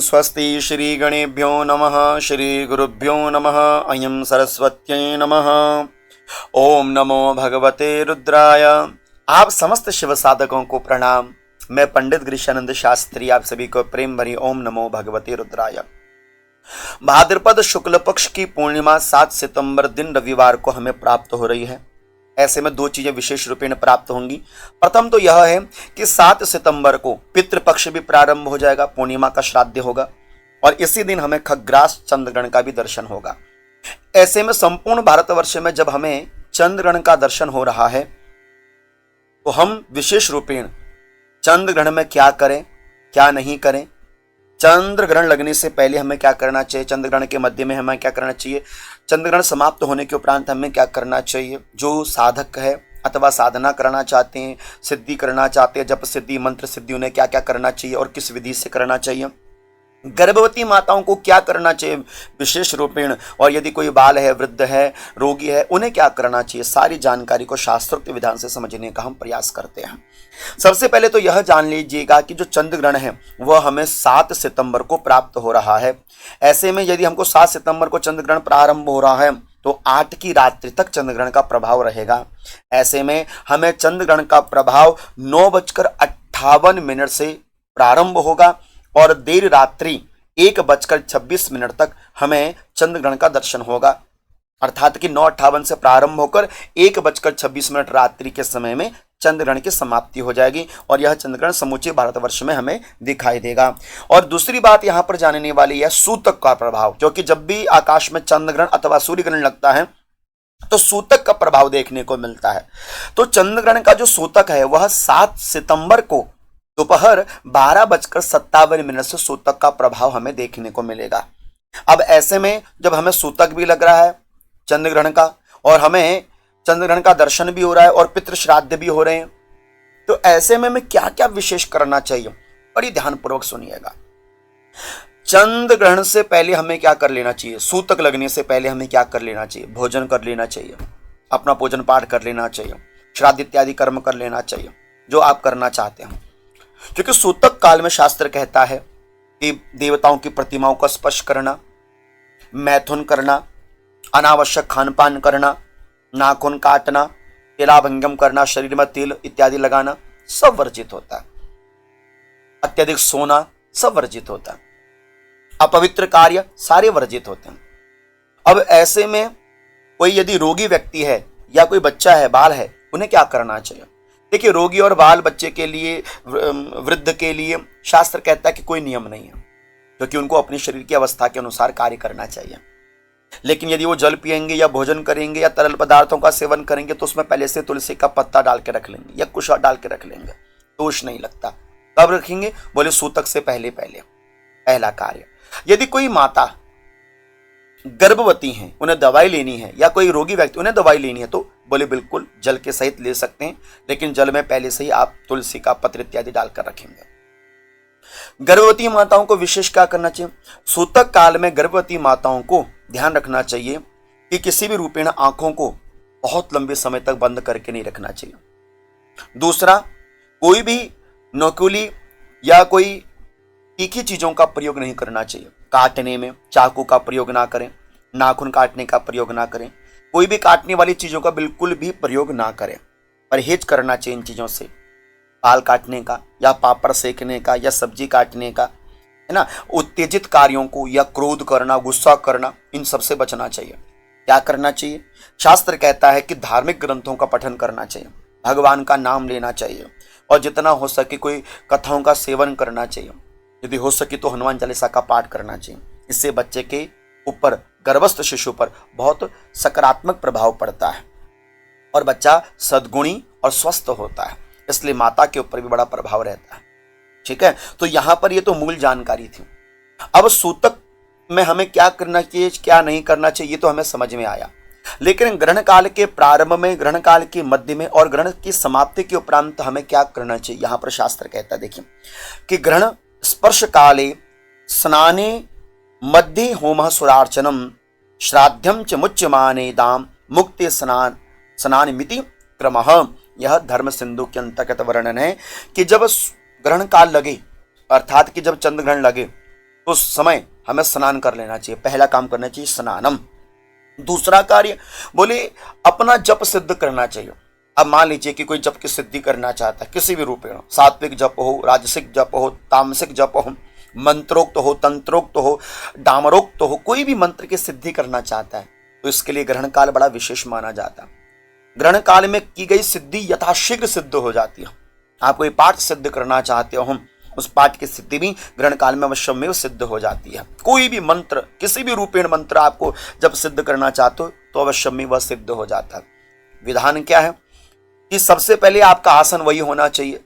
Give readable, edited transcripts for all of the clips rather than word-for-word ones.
स्वस्ति श्री गणेभ्यो नमः श्री गुरुभ्यो नमः अयं सरस्वत्यै नमः। ओम नमो भगवते रुद्राय। आप समस्त शिव साधकों को प्रणाम। मैं पंडित गिरीशानंद शास्त्री आप सभी को प्रेम भरी ओम नमो भगवते रुद्राय। भाद्रपद शुक्ल पक्ष की पूर्णिमा 7 सितंबर दिन रविवार को हमें प्राप्त हो रही है। ऐसे में दो चीजें विशेष रूपेण प्राप्त होंगी। प्रथम तो यह है कि 7 सितंबर को पितृपक्ष भी प्रारंभ हो जाएगा, पूर्णिमा का श्राद्ध होगा और इसी दिन हमें खग्रास चंद्रग्रहण का भी दर्शन होगा। ऐसे में संपूर्ण भारतवर्ष में जब हमें चंद्रग्रहण का दर्शन हो रहा है तो हम विशेष रूपेण चंद्रग्रहण में क्या करें क्या नहीं करें, चंद्र ग्रहण लगने से पहले हमें क्या करना चाहिए, चंद्र ग्रहण के मध्य में हमें क्या करना चाहिए, चंद्र ग्रहण समाप्त होने के उपरांत हमें क्या करना चाहिए। जो साधक है अथवा साधना करना चाहते हैं, सिद्धि करना चाहते हैं, जप सिद्धि मंत्र सिद्धि, उन्हें क्या क्या करना चाहिए और किस विधि से करना चाहिए। गर्भवती माताओं को क्या करना चाहिए विशेष रूपेण, और यदि कोई बाल है, वृद्ध है, रोगी है, उन्हें क्या करना चाहिए, सारी जानकारी को शास्त्रोक्त विधान से समझने का हम प्रयास करते हैं। सबसे पहले तो यह जान लीजिएगा कि जो चंद्र ग्रहण है वह हमें 7 सितंबर को प्राप्त हो रहा है। ऐसे में यदि हमको 7 सितंबर को चंद्र ग्रहण प्रारंभ हो रहा है तो 8 की रात्रि तक चंद्र ग्रहण का प्रभाव रहेगा। ऐसे में हमें चंद्र ग्रहण का प्रभाव 9:58 से प्रारंभ होगा और देर रात्रि 1:26 तक हमें चंद्र ग्रहण का दर्शन होगा। अर्थात कि 9:58 से प्रारंभ होकर 1:26 रात्रि के समय में चंद्र ग्रहण की समाप्ति हो जाएगी और यह चंद्र ग्रहण समूचे भारतवर्ष में हमें दिखाई देगा। और दूसरी बात यहां पर जानने वाली है सूतक का प्रभाव, क्योंकि जब भी आकाश में चंद्र ग्रहण अथवा सूर्य ग्रहण लगता है तो सूतक का प्रभाव देखने को मिलता है। तो चंद्र ग्रहण का जो सूतक है वह 7 सितंबर को दोपहर 12:57 से सूतक का प्रभाव हमें देखने को मिलेगा। अब ऐसे में जब हमें सूतक भी लग रहा है चंद्र ग्रहण का और हमें चंद्र ग्रहण का दर्शन भी हो रहा है और पितृ श्राद्ध भी हो रहे हैं, तो ऐसे में हमें क्या क्या विशेष करना चाहिए, बड़ी ध्यानपूर्वक सुनिएगा। चंद्र ग्रहण से पहले हमें क्या कर लेना चाहिए, सूतक लगने से पहले हमें क्या कर लेना चाहिए, भोजन कर लेना चाहिए, अपना पूजन पाठ कर लेना चाहिए, श्राद्ध इत्यादि कर्म कर लेना चाहिए जो आप करना चाहते हैं। क्योंकि सूतक काल में शास्त्र कहता है कि देवताओं की प्रतिमाओं का स्पर्श करना, मैथुन करना, अनावश्यक खान पान करना, नाखून काटना, तिलाभंगम करना, शरीर में तेल इत्यादि लगाना सब वर्जित होता है। अत्यधिक सोना सब वर्जित होता है। अपवित्र कार्य सारे वर्जित होते हैं। अब ऐसे में कोई यदि रोगी व्यक्ति है या कोई बच्चा है, बाल है, उन्हें क्या करना चाहिए। देखिए, रोगी और बाल बच्चे के लिए, वृद्ध के लिए शास्त्र कहता है कि कोई नियम नहीं है, क्योंकि उनको अपने शरीर की अवस्था के अनुसार कार्य करना चाहिए। लेकिन यदि वो जल पिएंगे या भोजन करेंगे या तरल पदार्थों का सेवन करेंगे तो उसमें पहले से तुलसी का पत्ता डाल के रख लेंगे या कुश डाल के रख लेंगे, दोष नहीं लगता। कब रखेंगे, बोले सूतक से पहले पहला कार्य। यदि कोई माता गर्भवती हैं, उन्हें दवाई लेनी है, या कोई रोगी व्यक्ति उन्हें दवाई लेनी है, तो बोले बिल्कुल जल के सहित ले सकते हैं, लेकिन जल में पहले से ही आप तुलसी का पत्र इत्यादि डालकर रखेंगे। गर्भवती माताओं को विशेष क्या करना चाहिए, सूतक काल में गर्भवती माताओं को ध्यान रखना चाहिए कि किसी भी रूपेण आंखों को बहुत लंबे समय तक बंद करके नहीं रखना चाहिए। दूसरा, कोई भी नोकीली या कोई तीखी चीजों का प्रयोग नहीं करना चाहिए। काटने में चाकू का प्रयोग ना करें, नाखून काटने का प्रयोग ना करें, कोई भी काटने वाली चीजों का बिल्कुल भी प्रयोग ना करें। परहेज करना चाहिए इन चीजों से, बाल काटने का या पापड़ सेकने का या सब्जी काटने का, है ना। उत्तेजित कार्यों को या क्रोध करना, गुस्सा करना, इन सब से बचना चाहिए। क्या करना चाहिए, शास्त्र कहता है कि धार्मिक ग्रंथों का पठन करना चाहिए, भगवान का नाम लेना चाहिए और जितना हो सके कोई कथाओं का सेवन करना चाहिए। यदि हो सके तो हनुमान चालीसा का पाठ करना चाहिए। इससे बच्चे के ऊपर, गर्भस्थ शिशु पर बहुत सकारात्मक प्रभाव पड़ता है और बच्चा सद्गुणी और स्वस्थ होता है। इसलिए माता के ऊपर भी बड़ा प्रभाव रहता है। ठीक है, तो यहां पर ये तो मूल जानकारी थी। अब सूतक में हमें क्या करना चाहिए क्या नहीं करना चाहिए तो हमें समझ में आया, लेकिन ग्रहण काल के प्रारंभ में, ग्रहण काल के मध्य में और ग्रहण की समाप्ति के उपरांत हमें क्या करना चाहिए, यहां पर शास्त्र कहता है देखिए कि ग्रहण स्पर्श काले स्नाने मध्य होम सुरार्चनम श्राद्धम च मुच्यमाने दाम मुक्ति स्नान मिति क्रमः। यह धर्म सिंधु के अंतर्गत वर्णन है कि जब ग्रहण काल लगे, अर्थात कि जब चंद्र ग्रहण लगे तो उस समय हमें स्नान कर लेना चाहिए। पहला काम करना चाहिए स्नानम। दूसरा कार्य बोले अपना जप सिद्ध करना चाहिए। अब मान लीजिए कि कोई जप की सिद्धि करना चाहता है किसी भी रूपेण, सात्विक जप हो, राजसिक जप हो, तामसिक जप हो, मंत्रोक्त हो, तंत्रोक्त हो, डामरोक्त हो, कोई भी मंत्र की सिद्धि करना चाहता है तो इसके लिए ग्रहण काल बड़ा विशेष माना जाता है। ग्रहण काल में की गई सिद्धि यथाशीघ्र सिद्ध हो जाती है। आप कोई पाठ सिद्ध करना चाहते हो, उस पाठ की सिद्धि भी ग्रहण काल में अवश्यमेव सिद्ध हो जाती है। कोई भी मंत्र, किसी भी रूपेण मंत्र आपको जब सिद्ध करना चाहते हो तो अवश्यमेव वह सिद्ध हो जाता है। विधान क्या है कि सबसे पहले आपका आसन वही होना चाहिए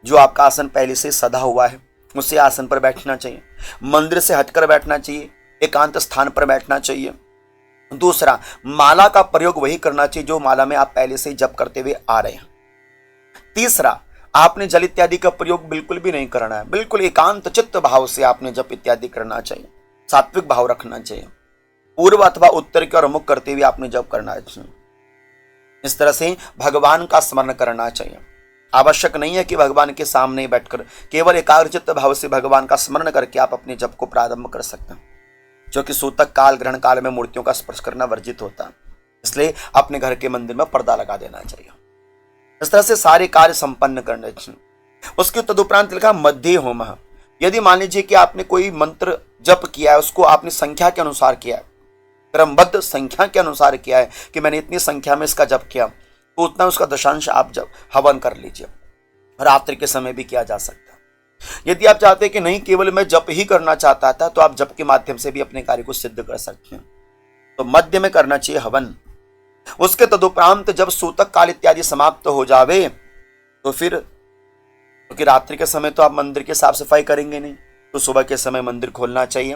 जो आपका आसन पहले से सधा हुआ है, उसी आसन पर बैठना चाहिए। मंदिर से हटकर बैठना चाहिए, एकांत स्थान पर बैठना चाहिए। दूसरा, माला का प्रयोग वही करना चाहिए जो माला में आप पहले से जप करते हुए आ रहे हैं। तीसरा, आपने जल इत्यादि का प्रयोग बिल्कुल भी नहीं करना है, बिल्कुल एकांत चित्त भाव से आपने जप इत्यादि करना चाहिए, सात्विक भाव रखना चाहिए। पूर्व अथवा उत्तर की ओर मुख करते हुए आपने जप करना चाहिए। इस तरह से भगवान का स्मरण करना चाहिए। आवश्यक नहीं है कि भगवान के सामने बैठकर, केवल एकाग्रचित्त भाव से भगवान का स्मरण करके आप अपने जप को प्रारंभ कर सकते हैं, जो कि सूतक काल, ग्रहण काल में मूर्तियों का स्पर्श करना वर्जित होता है। इसलिए अपने घर के मंदिर में पर्दा लगा देना चाहिए। इस तरह से सारे कार्य संपन्न करने चाहिए। उसके तदुपरांत लिखा मध्य होम। यदि मान लीजिए कि आपने कोई मंत्र जप किया है, उसको आपने संख्या के अनुसार किया है, क्रमबद्ध संख्या के अनुसार किया है कि मैंने इतनी संख्या में इसका जप किया, तो उतना उसका दशांश आप जब हवन कर लीजिए। रात्रि के समय भी किया जा सकता है। यदि आप चाहते हैं कि नहीं केवल मैं जप ही करना चाहता था, तो आप जप के माध्यम से भी अपने कार्य को सिद्ध कर सकते हैं। तो मध्य में करना चाहिए हवन। उसके तदुपरांत जब सूतक काल इत्यादि समाप्त हो जावे तो फिर, क्योंकि रात्रि के समय तो आप मंदिर की साफ सफाई करेंगे नहीं, तो सुबह के समय मंदिर खोलना चाहिए।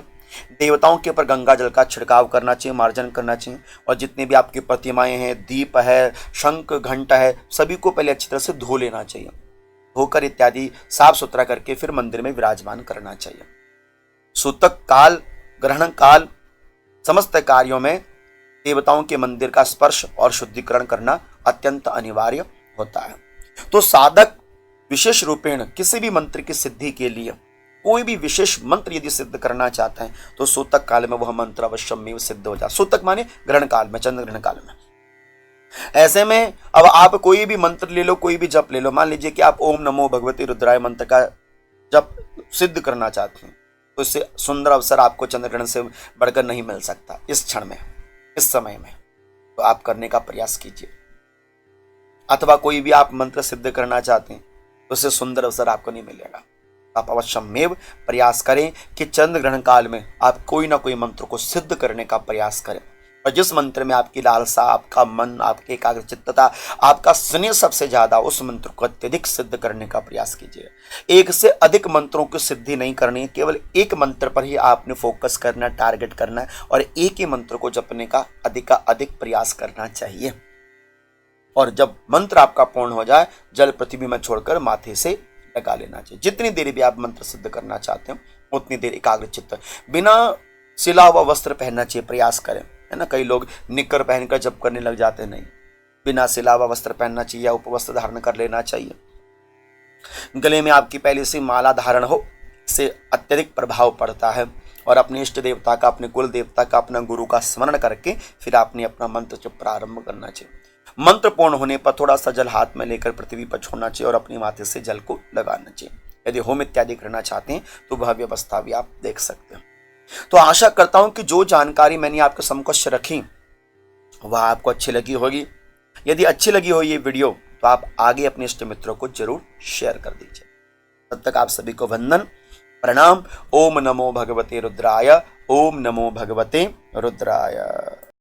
देवताओं के ऊपर गंगा जल का छिड़काव करना चाहिए, मार्जन करना चाहिए। और जितनी भी आपकी प्रतिमाएं हैं, दीप है, शंख घंटा है, सभी को पहले अच्छी तरह से धो लेना चाहिए। धोकर इत्यादि साफ सुथरा करके फिर मंदिर में विराजमान करना चाहिए। सूतक काल, ग्रहण काल, समस्त कार्यों में देवताओं के मंदिर का स्पर्श और शुद्धिकरण करना अत्यंत अनिवार्य होता है। तो साधक विशेष रूपेण किसी भी मंत्र की सिद्धि के लिए, कोई भी विशेष मंत्र यदि सिद्ध करना चाहते हैं तो सूतक काल में वह मंत्र अवश्यमेव सिद्ध हो जाए। सूतक माने ग्रहण काल में, चंद्र ग्रहण काल में। ऐसे में अब आप कोई भी मंत्र ले लो, कोई भी जप ले लो। मान लीजिए कि आप ओम नमो भगवते रुद्राय मंत्र का जप सिद्ध करना चाहते हैं, तो इससे सुंदर अवसर आपको चंद्र ग्रहण से बढ़कर नहीं मिल सकता। इस क्षण में, इस समय में तो आप करने का प्रयास कीजिए। अथवा कोई भी आप मंत्र सिद्ध करना चाहते हैं तो उससे सुंदर अवसर आपको नहीं मिलेगा। आप अवश्यमेव प्रयास करें कि चंद्र ग्रहण काल में आप कोई ना कोई मंत्र को सिद्ध करने का प्रयास करें। और जिस मंत्र में आपकी लालसा, आपका मन, आपकी एकाग्रचित्तता, आपका स्नेह सबसे ज्यादा, उस मंत्र को अत्यधिक सिद्ध करने का प्रयास कीजिए। एक से अधिक मंत्रों की सिद्धि नहीं करनी है, केवल एक मंत्र पर ही आपने फोकस करना, टारगेट करना है और एक ही मंत्र को जपने का अधिक प्रयास करना चाहिए। और जब मंत्र आपका पूर्ण हो जाए, जल पृथ्वी में छोड़कर माथे से लगा लेना चाहिए। जितनी देर भी आप मंत्र सिद्ध करना चाहते हो उतनी देर एकाग्रचित्त, बिना सिला हुआ वस्त्र पहनना चाहिए, प्रयास करें, है ना। कई लोग निक्कर पहनकर जप करने लग जाते हैं, नहीं, बिना सिला हुआ वस्त्र पहनना चाहिए या उपवस्त्र धारण कर लेना चाहिए। गले में आपकी पहले से माला धारण हो, इससे अत्यधिक प्रभाव पड़ता है। और अपने इष्ट देवता का, अपने कुल देवता का, अपना गुरु का स्मरण करके फिर आपने अपना मंत्र जप प्रारंभ करना चाहिए। मंत्र पूर्ण होने पर थोड़ा सा जल हाथ में लेकर पृथ्वी पर छोड़ना चाहिए और अपने माथे से जल को लगाना चाहिए। यदि होम इत्यादि करना चाहते हैं तो वह व्यवस्था भी आप देख सकते हैं। तो आशा करता हूं कि जो जानकारी मैंने आपके समक्ष रखी वह आपको अच्छी लगी होगी। यदि अच्छी लगी हो ये वीडियो तो आप आगे अपने इष्ट मित्रों को जरूर शेयर कर दीजिए। तब तक आप सभी को वंदन, प्रणाम। ओम नमो भगवते रुद्राय, ओम नमो भगवते रुद्राय।